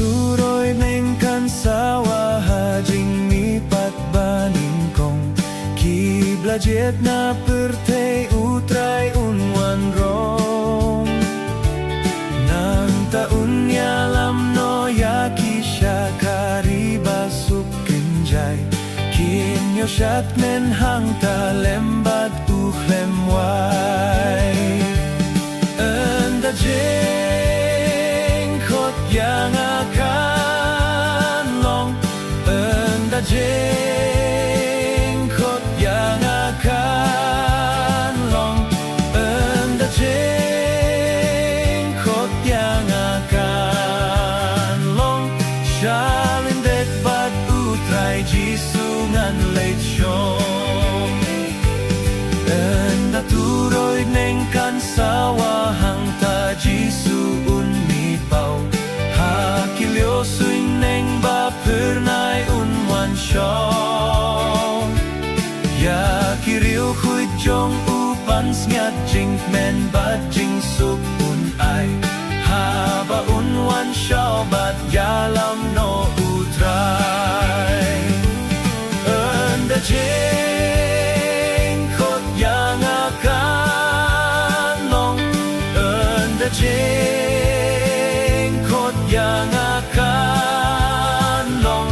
tu rồi nên kan sawa hajing mi pat banin kong ki blajet na perte utray unwan rong nang taun yalam no yaki siya kariba sukinjay kinyo siyat men hang talembat uklemway anda jeng khot yang akan long anda jeng khot yang akan long anda jeng khot yang akan long shalin det bat utray jisungan leit syong anda turoy neng kan sawa hang ta jisuun mi pau hakilyo suin neng ba pernai unwan syong ya kiriu khuit jong upan sngat jing men bat jing sup un ai haba unwan syao bat yalam no utray anda jeng khot yang akan long anda jeng khot yang akan long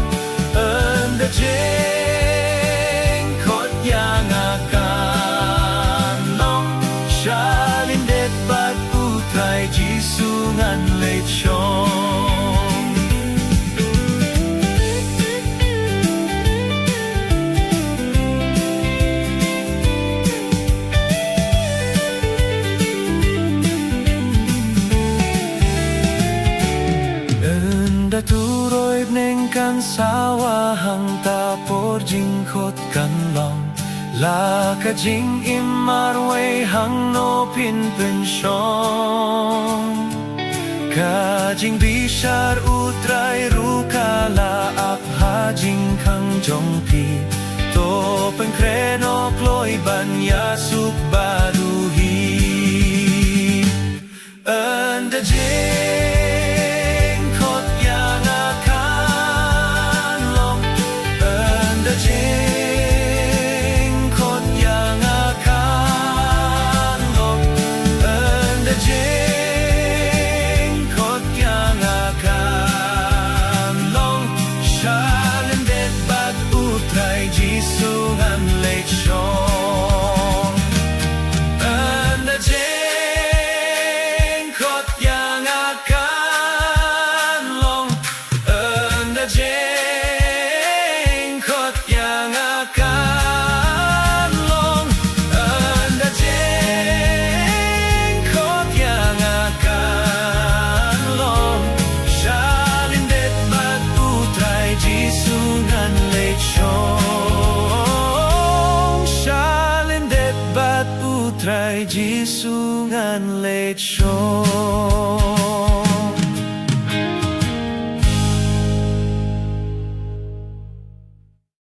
anda jeng khot yang akan long shalin det bat utray jisungan leit syong turoy neng kan sawa hang ta por jing khot kan long la ka jing imar wei hang no pin pen shong ka jing bishar utray ruka la ap ha jing khang jong pi to pen kreno ploy ban ya suk baduhi anda jisungan leit syong anda jeng khot yang akan long anda jeng khot yang akan long anda jeng khot yang akan long shalin det bat utray jisungan leit syong utray jisungan leit syong